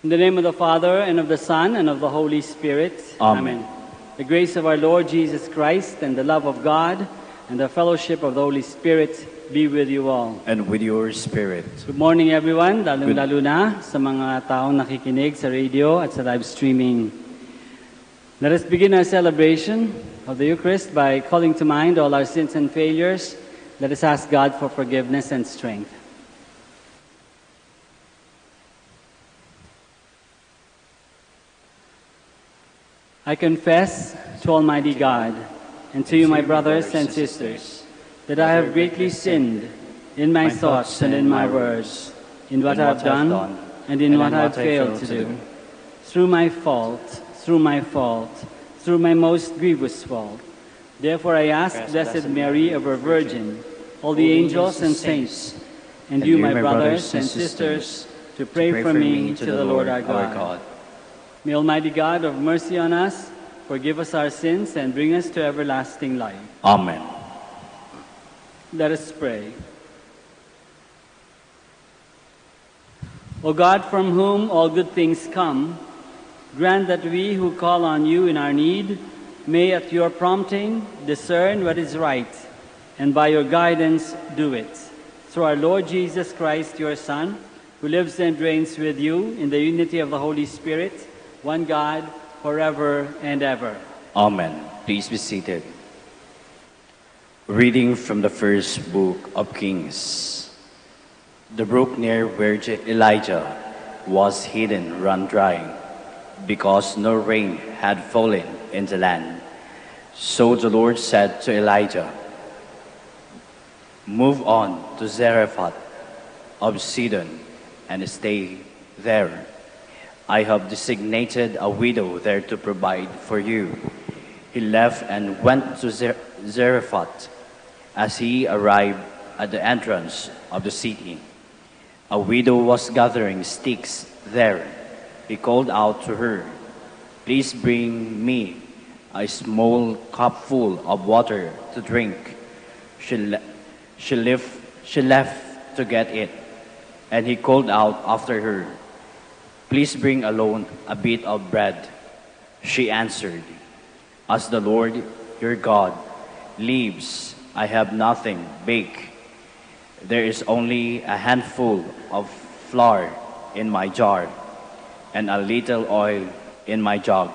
In the name of the Father, and of the Son, and of the Holy Spirit. Amen. The grace of our Lord Jesus Christ, and the love of God, and the fellowship of the Holy Spirit be with you all. And with your spirit. Good morning, everyone, lalong-lalo na sa mga taong nakikinig sa radio at sa live streaming. Let us begin our celebration of the Eucharist by calling to mind all our sins and failures. Let us ask God for forgiveness and strength. I confess to Almighty God and to you, my brothers and sisters, that I have greatly sinned in my thoughts and in my words, in what I have done and in what I have failed to do. Through my fault, through my most grievous fault. Therefore I ask Blessed Mary, ever Virgin, all the angels and saints, and you, my brothers and sisters, to pray for me to the Lord our God. May Almighty God have mercy on us, forgive us our sins, and bring us to everlasting life. Amen. Let us pray. O God, from whom all good things come, grant that we who call on you in our need may at your prompting discern what is right, and by your guidance do it. Through our Lord Jesus Christ, your Son, who lives and reigns with you in the unity of the Holy Spirit, one God, forever and ever. Amen. Please be seated. Reading from the first book of Kings. The brook near where Elijah was hidden ran dry, because no rain had fallen in the land. So the Lord said to Elijah, "Move on to Zarephath of Sidon and stay there. I have designated a widow there to provide for you." He left and went to Zarephath. As he arrived at the entrance of the city, a widow was gathering sticks there. He called out to her, "Please bring me a small cupful of water to drink." She left to get it, and he called out after her, "Please bring alone a bit of bread." She answered, "As the Lord your God lives, I have nothing baked. There is only a handful of flour in my jar and a little oil in my jug.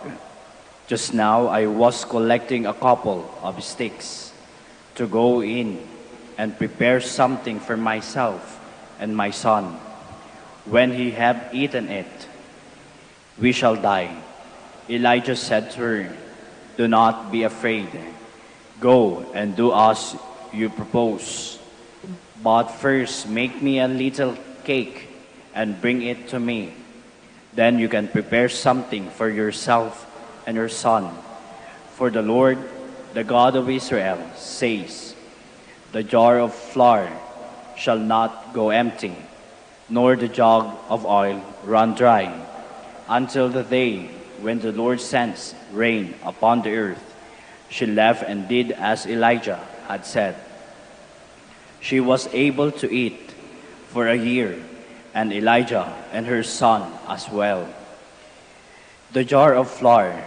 Just now I was collecting a couple of sticks to go in and prepare something for myself and my son. When he had eaten it, we shall die." Elijah said to her, "Do not be afraid. Go and do as you propose. But first make me a little cake and bring it to me. Then you can prepare something for yourself and your son. For the Lord, the God of Israel, says, 'The jar of flour shall not go empty, nor the jug of oil run dry, until the day when the Lord sends rain upon the earth.'" She left and did as Elijah had said. She was able to eat for a year, and Elijah and her son as well. The jar of flour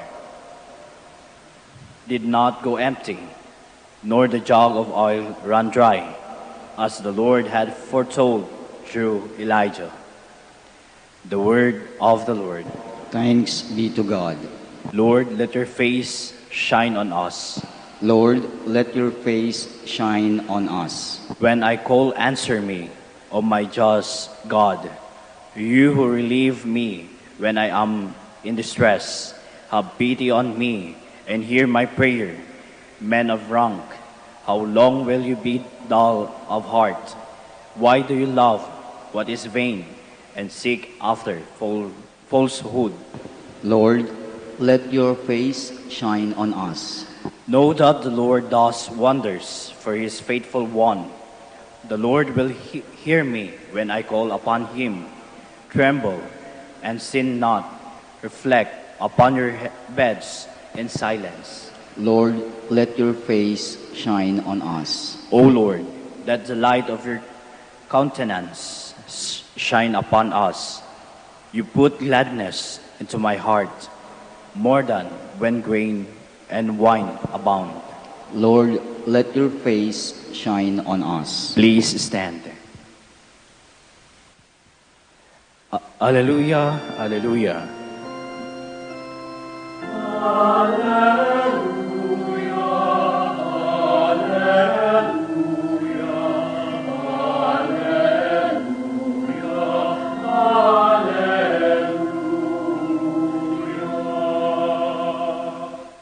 did not go empty, nor the jug of oil run dry, as the Lord had foretold through Elijah. The word of the Lord. Thanks be to God. Lord, let your face shine on us. Lord, let your face shine on us. When I call, answer me, O my just God. You who relieve me when I am in distress, have pity on me and hear my prayer. Men of rank, how long will you be dull of heart? Why do you love what is vain and seek after falsehood? Lord, let your face shine on us. Know that the Lord does wonders for his faithful one. The Lord will hear me when I call upon him. Tremble and sin not. Reflect upon your beds in silence. Lord, let your face shine on us. O Lord, let the light of your countenance shine upon us. You put gladness into my heart, more than when grain and wine abound. Lord, let your face shine on us. Please stand. Alleluia, alleluia.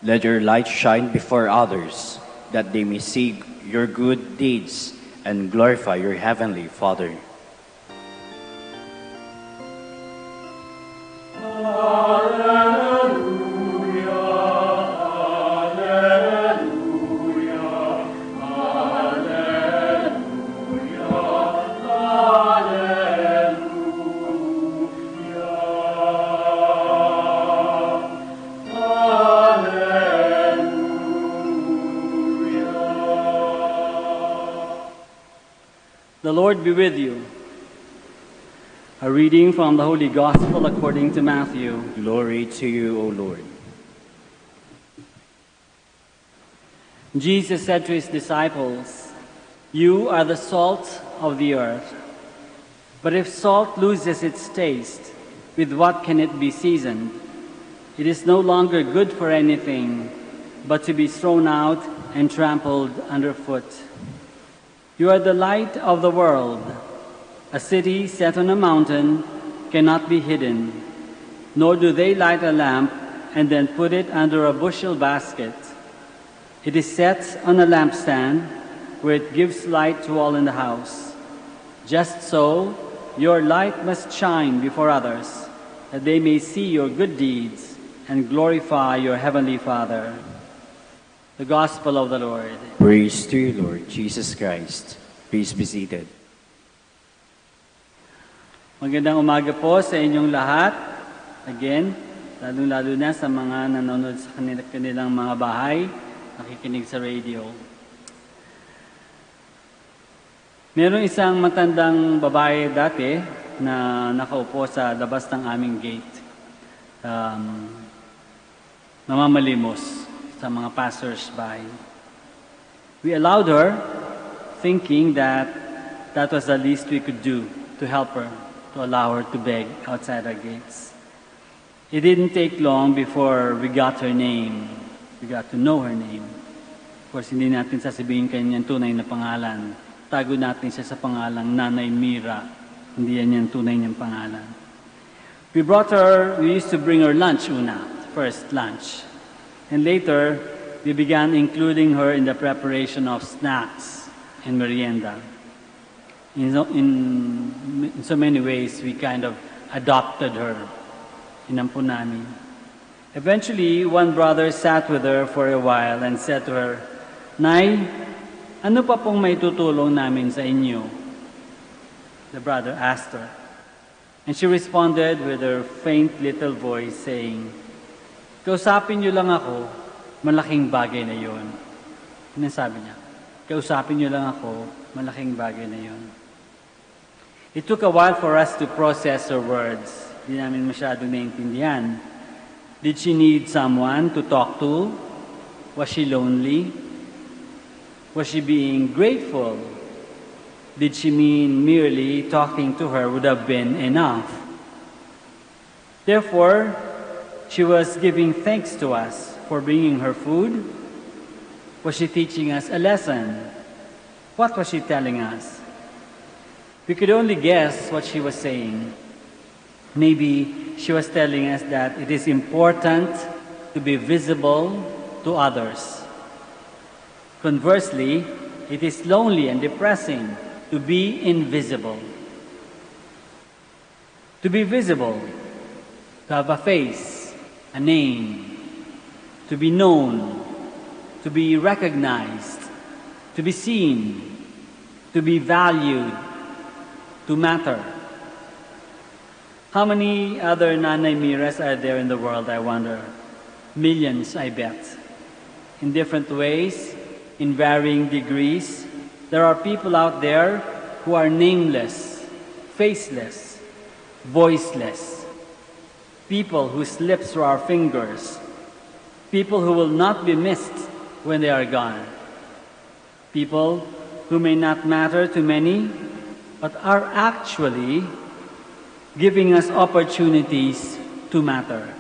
Let your light shine before others, that they may see your good deeds and glorify your heavenly Father. The Lord be with you. A reading from the Holy Gospel according to Matthew. Glory to you, O Lord. Jesus said to his disciples, "You are the salt of the earth. But if salt loses its taste, with what can it be seasoned? It is no longer good for anything, but to be thrown out and trampled underfoot. You are the light of the world. A city set on a mountain cannot be hidden, nor do they light a lamp and then put it under a bushel basket. It is set on a lampstand where it gives light to all in the house. Just so, your light must shine before others, that they may see your good deeds and glorify your heavenly Father." The Gospel of the Lord. Praise to you, Lord Jesus Christ. Please be seated. Magandang umaga po sa inyong lahat. Again, lalong-lalo na sa mga nanonood sa kanilang mga bahay, nakikinig sa radio. Merong isang matandang babae dati na nakaupo sa labas ng aming gate. Namamalimos sa mga passers-by. We allowed her, thinking that that was the least we could do to help her, to allow her to beg outside our gates. It didn't take long before we got her name. We got to know her name. Of course, hindi natin sasabihin kanyang tunay na pangalan. Tago natin siya sa pangalang Nanay Mira. Hindi yan yung tunay niyang pangalan. We used to bring her lunch first lunch. And later, we began including her in the preparation of snacks and merienda. In so many ways, we kind of adopted her. Inampun namin. Eventually, one brother sat with her for a while and said to her, "Nay, ano pa pong may tutulong namin sa inyo?" The brother asked her. And she responded with her faint little voice saying, "Kausapin niyo lang ako, malaking bagay na yun." Ano sabi niya? Kausapin niyo lang ako, malaking bagay na yun. It took a while for us to process her words. Hindi namin masyadong naiintindihan. Did she need someone to talk to? Was she lonely? Was she being grateful? Did she mean merely talking to her would have been enough? Therefore, she was giving thanks to us for bringing her food. Was she teaching us a lesson? What was she telling us? We could only guess what she was saying. Maybe she was telling us that it is important to be visible to others. Conversely, it is lonely and depressing to be invisible. To be visible, to have a face, a name, to be known, to be recognized, to be seen, to be valued, to matter. How many other Nanay Miras are there in the world, I wonder? Millions, I bet. in different ways, in varying degrees. There are people out there who are nameless, faceless, voiceless. People who slip through our fingers. People who will not be missed when they are gone. People who may not matter to many, but are actually giving us opportunities to matter.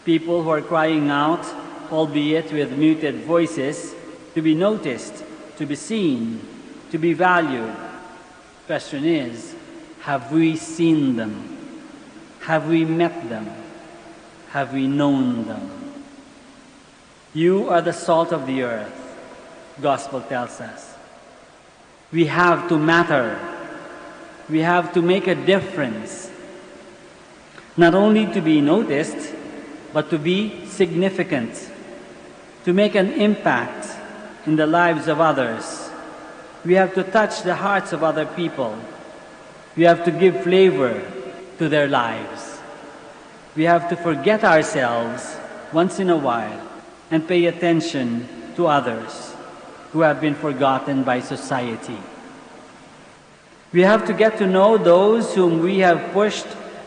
People who are crying out, albeit with muted voices, to be noticed, to be seen, to be valued. Question is, have we seen them? Have we met them? Have we known them? You are the salt of the earth, Gospel tells us. We have to matter. We have to make a difference. Not only to be noticed, but to be significant. To make an impact in the lives of others. We have to touch the hearts of other people. We have to give flavor to their lives. We have to forget ourselves once in a while and pay attention to others who have been forgotten by society. We have to get to know those whom we have pushed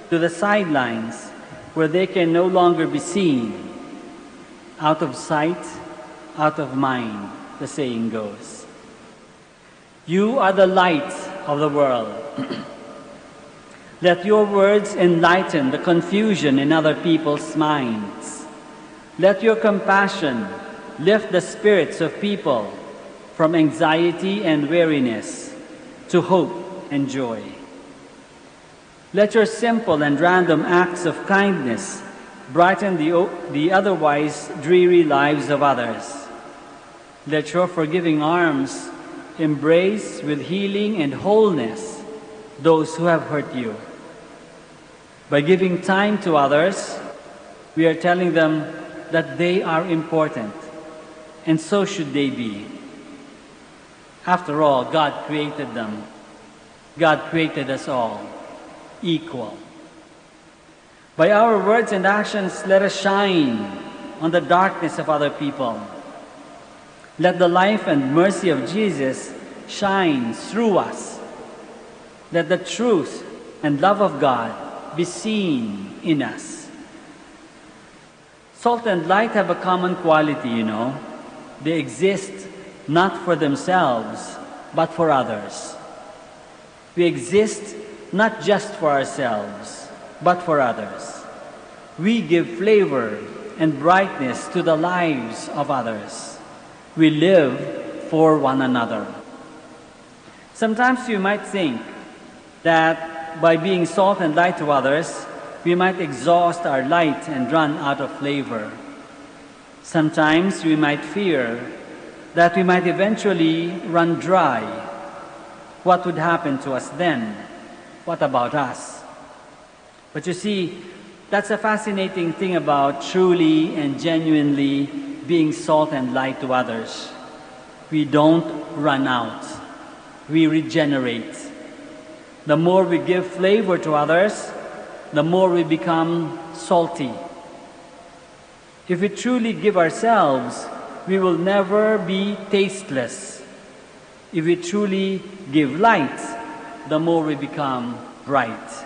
to the sidelines where they can no longer be seen. Out of sight, out of mind, the saying goes. You are the light of the world. Let your words enlighten the confusion in other people's minds. Let your compassion lift the spirits of people from anxiety and weariness to hope and joy. Let your simple and random acts of kindness brighten the otherwise dreary lives of others. Let your forgiving arms embrace with healing and wholeness those who have hurt you. By giving time to others, we are telling them that they are important, and so should they be. After all, God created them. God created us all equal. By our words and actions, let us shine on the darkness of other people. Let the life and mercy of Jesus shine through us. Let the truth and love of God be seen in us. Salt and light have a common quality, you know. They exist not for themselves, but for others. We exist not just for ourselves, but for others. We give flavor and brightness to the lives of others. We live for one another. Sometimes you might think that by being salt and light to others, we might exhaust our light and run out of flavor. Sometimes we might fear that we might eventually run dry. What would happen to us then? What about us? But you see, that's a fascinating thing about truly and genuinely being salt and light to others. We don't run out. We regenerate. The more we give flavor to others, the more we become salty. If we truly give ourselves, we will never be tasteless. If we truly give light, the more we become bright.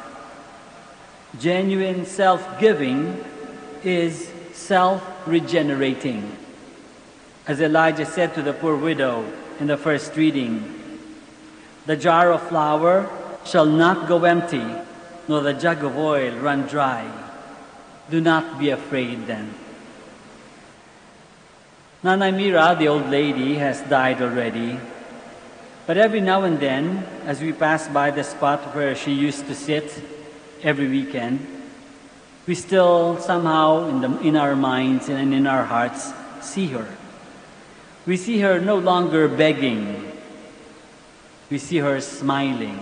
Genuine self-giving is self-regenerating. As Elijah said to the poor widow in the first reading, the jar of flour shall not go empty, nor the jug of oil run dry. Do not be afraid then. Nanay Mira, the old lady, has died already. But every now and then, as we pass by the spot where she used to sit every weekend, we still somehow in our minds and in our hearts see her. We see her no longer begging. We see her smiling.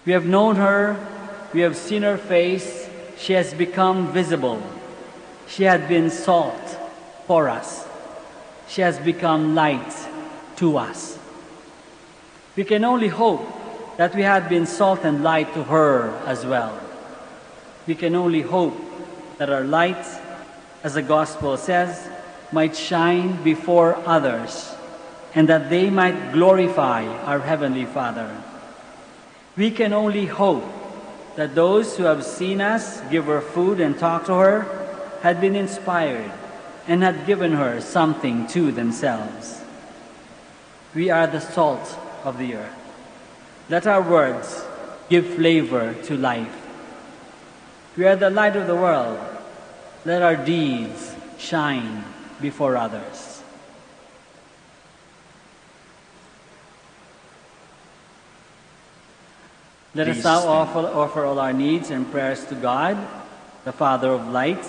We have known her, we have seen her face, she has become visible. She had been salt for us. She has become light to us. We can only hope that we had been salt and light to her as well. We can only hope that our light, as the gospel says, might shine before others, and that they might glorify our Heavenly Father. We can only hope that those who have seen us give her food and talk to her had been inspired and had given her something to themselves. We are the salt of the earth. Let our words give flavor to life. We are the light of the world. Let our deeds shine before others. Let us now offer all our needs and prayers to God, the Father of light,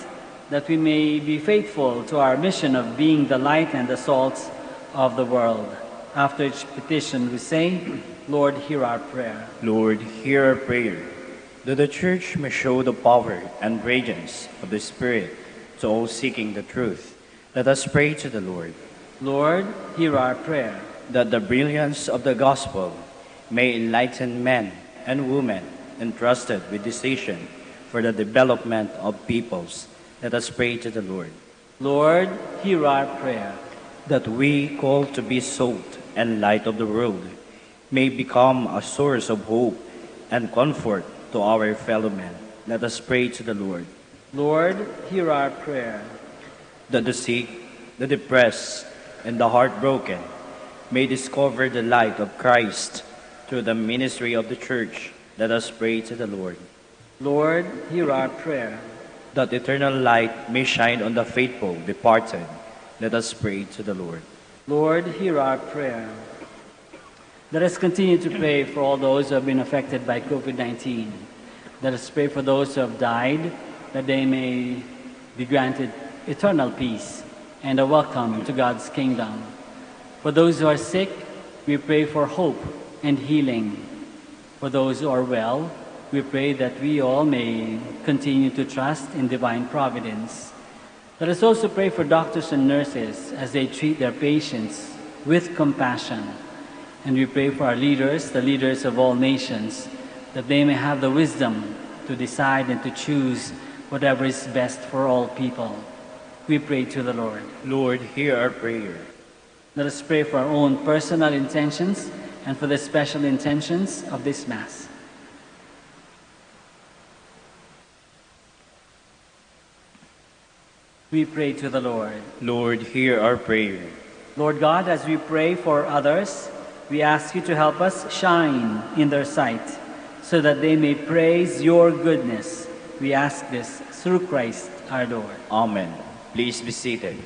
that we may be faithful to our mission of being the light and the salt of the world. After each petition we say, Lord, hear our prayer. Lord, hear our prayer. That the Church may show the power and radiance of the Spirit to all seeking the truth. Let us pray to the Lord. Lord, hear our prayer. That the brilliance of the gospel may enlighten men and women entrusted with decision for the development of peoples. Let us pray to the Lord. Lord, hear our prayer. That we, called to be salt and light of the world, may become a source of hope and comfort to our fellow men. Let us pray to the Lord. Lord, hear our prayer. That the sick, the depressed, and the heartbroken may discover the light of Christ through the ministry of the Church. Let us pray to the Lord. Lord, hear our prayer. That eternal light may shine on the faithful departed. Let us pray to the Lord. Lord, hear our prayer. Let us continue to pray for all those who have been affected by COVID-19. Let us pray for those who have died, that they may be granted eternal peace and a welcome to God's kingdom. For those who are sick, we pray for hope and healing. For those who are well, we pray that we all may continue to trust in divine providence. Let us also pray for doctors and nurses as they treat their patients with compassion. And we pray for our leaders, the leaders of all nations, that they may have the wisdom to decide and to choose whatever is best for all people. We pray to the Lord. Lord, hear our prayer. Let us pray for our own personal intentions and for the special intentions of this Mass. We pray to the Lord. Lord, hear our prayer. Lord God, as we pray for others, we ask you to help us shine in their sight so that they may praise your goodness. We ask this through Christ our Lord. Amen. Please be seated.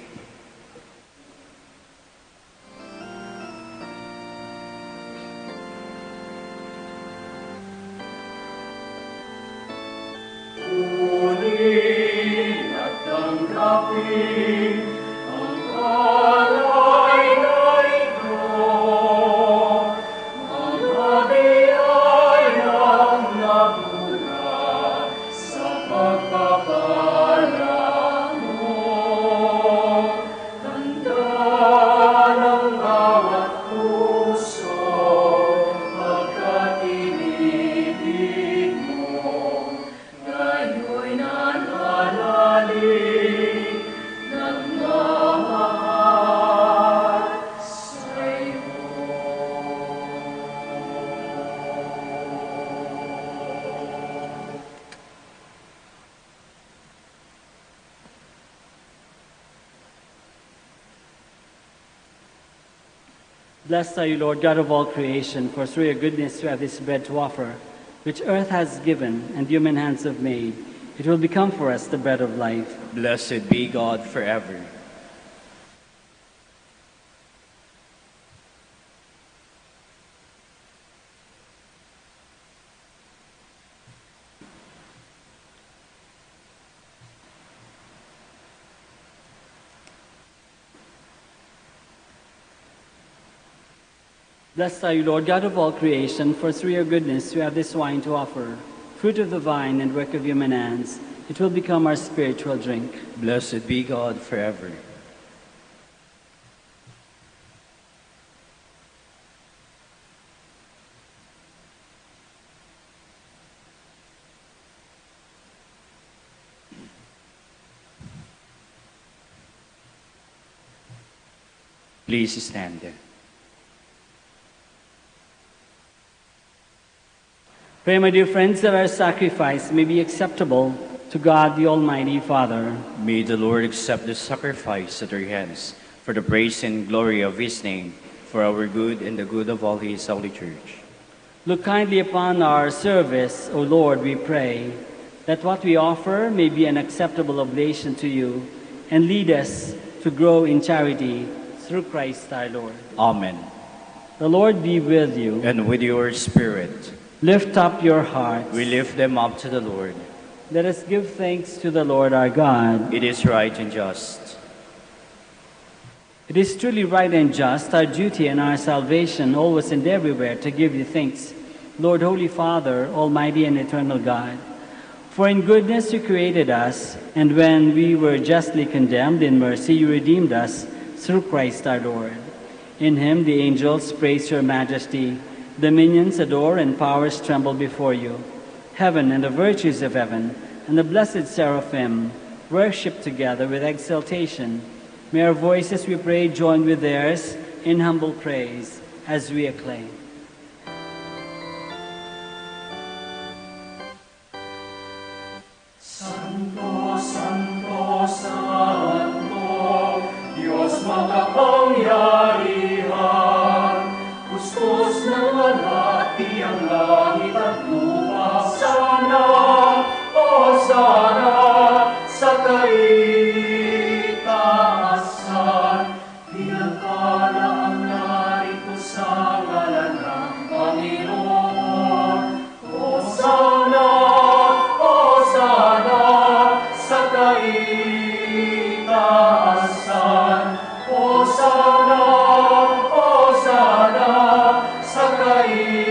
Blessed are you, Lord, God of all creation, for through your goodness you have this bread to offer, which earth has given and human hands have made. It will become for us the bread of life. Blessed be God forever. Blessed are you, Lord, God of all creation, for through your goodness you have this wine to offer, fruit of the vine and work of human hands. It will become our spiritual drink. Blessed be God forever. Please stand. Pray, my dear friends, that our sacrifice may be acceptable to God the Almighty Father. May the Lord accept the sacrifice at our hands for the praise and glory of His name, for our good and the good of all His holy church. Look kindly upon our service, O Lord, we pray, that what we offer may be an acceptable oblation to you, and lead us to grow in charity through Christ our Lord. Amen. The Lord be with you. And with your spirit, Lift up your hearts. we lift them up to the Lord. Let us give thanks to the Lord our God. It is right and just. It is truly right and just, our duty and our salvation, always and everywhere, to give you thanks, Lord, Holy Father, Almighty and eternal God. For in goodness you created us, and when we were justly condemned, in mercy you redeemed us through Christ our Lord. In him the angels praise your majesty, dominions adore, and powers tremble before you. Heaven and the virtues of heaven and the blessed seraphim worship together with exultation. May our voices, we pray, join with theirs in humble praise as we acclaim. Santo, Santo, Santo, Diyos makapangyarihan, kustos ng alati ang langit at lupa. Sana, o sana, sa kaitaasan, pinagpala ang narito sa ngalan ng Panginoon. O sana, sa kaitaasan. O sana, sa kaitaasan.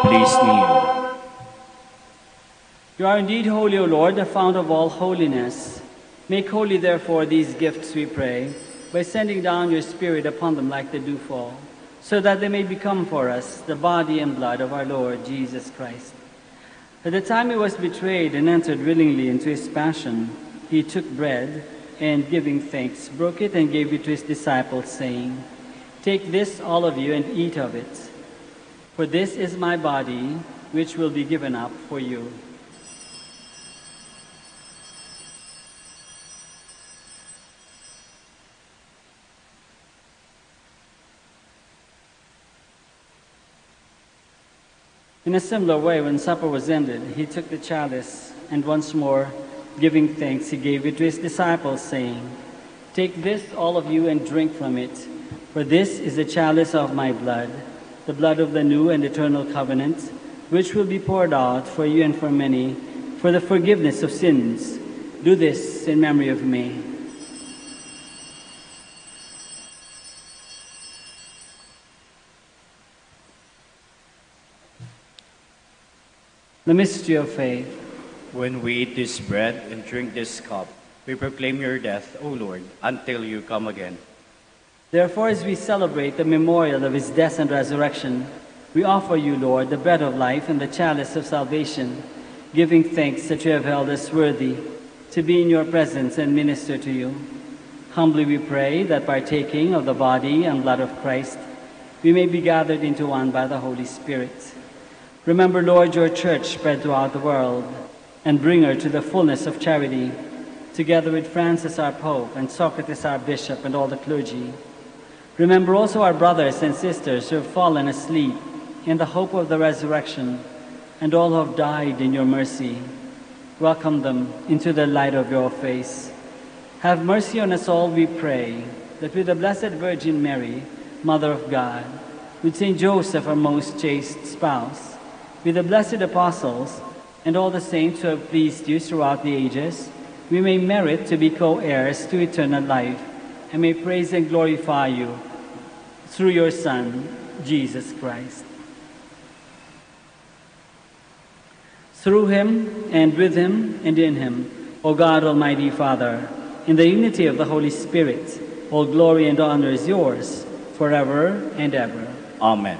Please kneel. You are indeed holy, O Lord, the fount of all holiness. Make holy, therefore, these gifts, we pray, by sending down your Spirit upon them like the dewfall, so that they may become for us the body and blood of our Lord Jesus Christ. At the time he was betrayed and entered willingly into his passion, he took bread, and giving thanks, broke it and gave it to his disciples, saying, "Take this, all of you, and eat of it. For this is my body, which will be given up for you." In a similar way, when supper was ended, he took the chalice, and once more, giving thanks, he gave it to his disciples, saying, "Take this, all of you, and drink from it, for this is the chalice of my blood, the blood of the new and eternal covenant, which will be poured out for you and for many, for the forgiveness of sins. Do this in memory of me." The mystery of faith. When we eat this bread and drink this cup, we proclaim your death, O Lord, until you come again. Therefore, as we celebrate the memorial of his death and resurrection, we offer you, Lord, the bread of life and the chalice of salvation, giving thanks that you have held us worthy to be in your presence and minister to you. Humbly we pray that partaking of the body and blood of Christ, we may be gathered into one by the Holy Spirit. Remember, Lord, your church spread throughout the world, and bring her to the fullness of charity, together with Francis our Pope, and Socrates our Bishop, and all the clergy. Remember also our brothers and sisters who have fallen asleep in the hope of the resurrection, and all who have died in your mercy. Welcome them into the light of your face. Have mercy on us all, we pray, that with the Blessed Virgin Mary, Mother of God, with Saint Joseph, our most chaste spouse, with the blessed apostles, and all the saints who have pleased you throughout the ages, we may merit to be co-heirs to eternal life, and may praise and glorify you through your Son, Jesus Christ. Through him, and with him, and in him, O God, Almighty Father, in the unity of the Holy Spirit, all glory and honor is yours, forever and ever. Amen.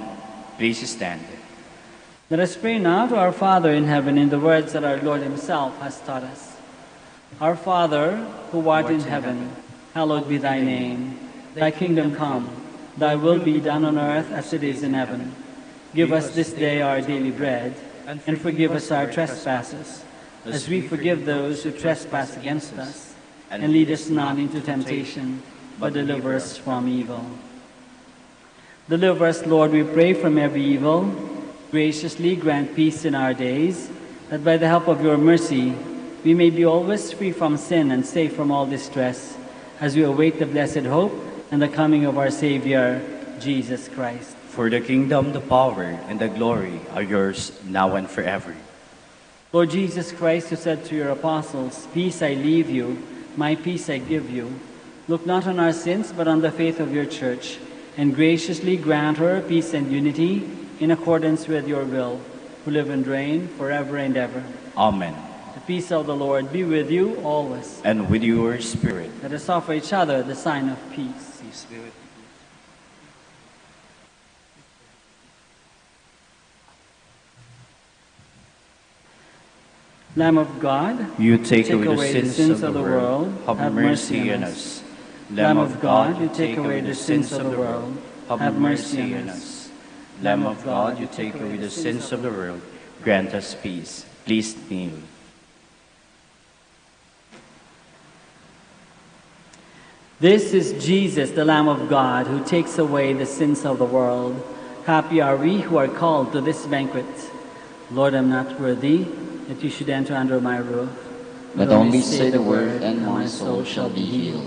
Please stand. Let us pray now to our Father in heaven in the words that our Lord himself has taught us. Our Father, who art in heaven, hallowed be thy name. Thy kingdom come, thy will be done on earth as it is in heaven. Give us this day our daily bread, and forgive us our trespasses, as we forgive those who trespass against us. And lead us not into temptation, but deliver us from evil. Deliver us, Lord, we pray, from every evil. Graciously grant peace in our days, that by the help of your mercy we may be always free from sin and safe from all distress, as we await the blessed hope and the coming of our Savior, Jesus Christ. For the kingdom, the power, and the glory are yours now and forever. Lord Jesus Christ, who said to your apostles, "Peace I leave you, my peace I give you," look not on our sins, but on the faith of your church, and graciously grant her peace and unity in accordance with your will, who live and reign forever and ever. Amen. The peace of the Lord be with you always. And with your spirit. Let us offer each other the sign of peace. Peace be with you. Lamb of God, You take away the sins of the world. Have mercy on us. Lamb of God, you take away the sins of the world. Have mercy on us. Lamb of God, you take away the sins of the world. Grant us peace. Please kneel. This is Jesus, the Lamb of God, who takes away the sins of the world. Happy are we who are called to this banquet. Lord, I'm not worthy that you should enter under my roof. But only say the word, and my soul shall be healed.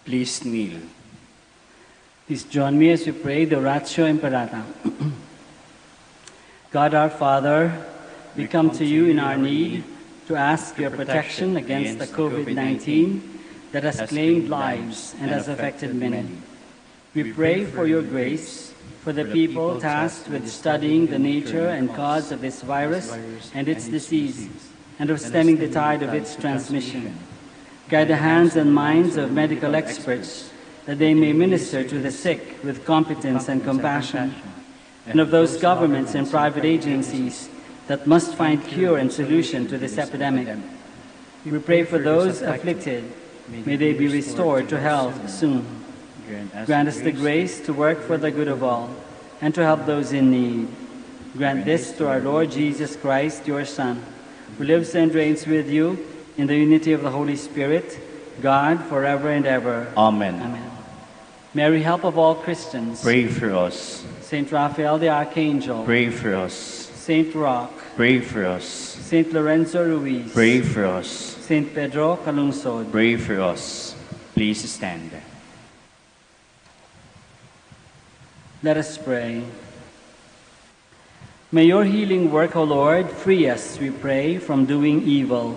Please kneel. Please join me as we pray the Oratio Imperata. God our Father, we come to you in our need to ask your protection against the COVID-19 that has claimed lives and has affected many. We pray for your grace for the people tasked with studying the nature and cause of this virus and its disease, and of stemming the tide of its transmission. Guide the hands and minds of medical experts that they may minister to the sick with competence and compassion, and of those governments and private agencies that must find cure and solution to this epidemic. We pray for those afflicted. May they be restored to health soon. Grant us the grace to work for the good of all and to help those in need. Grant this to our Lord Jesus Christ, your Son, who lives and reigns with you in the unity of the Holy Spirit, God, forever and ever. Amen. Amen. Mary, help of all Christians. Pray for us. Saint Raphael the Archangel. Pray for us. Saint Roch. Pray for us. Saint Lorenzo Ruiz. Pray for us. Saint Pedro Calungsod. Pray for us. Please stand. Let us pray. May your healing work, O Lord, free us, we pray, from doing evil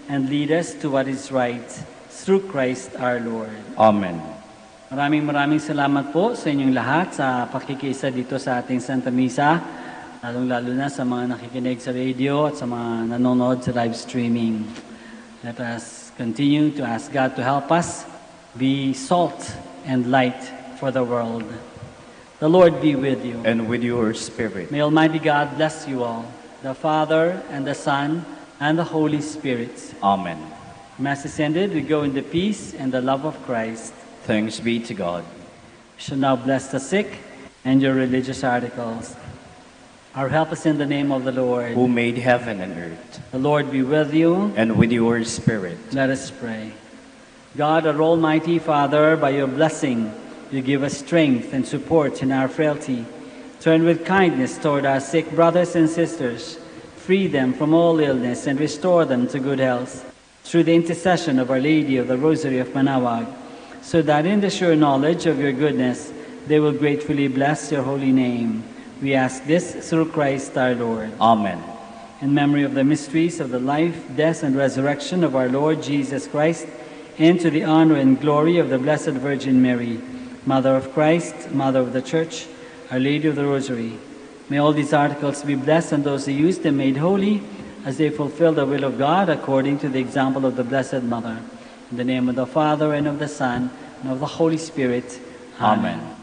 and lead us to what is right through Christ our Lord. Amen. Maraming salamat po sa inyong lahat sa pakikiisa dito sa ating Santa Misa, lalong-lalo na sa mga nakikinig sa radio at sa mga nanonood sa live streaming. Let us continue to ask God to help us be salt and light for the world. The Lord be with you. And with your spirit. May Almighty God bless you all, the Father and the Son and the Holy Spirit. Amen. Mass is ended. We go in the peace and the love of Christ. Thanks be to God. We shall now bless the sick and your religious articles. Our help is in the name of the Lord, Who made heaven and earth. The Lord be with you. And with your spirit. Let us pray. God, our Almighty Father, by your blessing, you give us strength and support in our frailty. Turn with kindness toward our sick brothers and sisters. Free them from all illness and restore them to good health. Through the intercession of Our Lady of the Rosary of Manaoag, so that in the sure knowledge of your goodness, they will gratefully bless your holy name. We ask this through Christ our Lord. Amen. In memory of the mysteries of the life, death, and resurrection of our Lord Jesus Christ, and to the honor and glory of the Blessed Virgin Mary, Mother of Christ, Mother of the Church, Our Lady of the Rosary, may all these articles be blessed and those who use them made holy as they fulfill the will of God according to the example of the Blessed Mother. In the name of the Father, and of the Son, and of the Holy Spirit. Amen. Amen.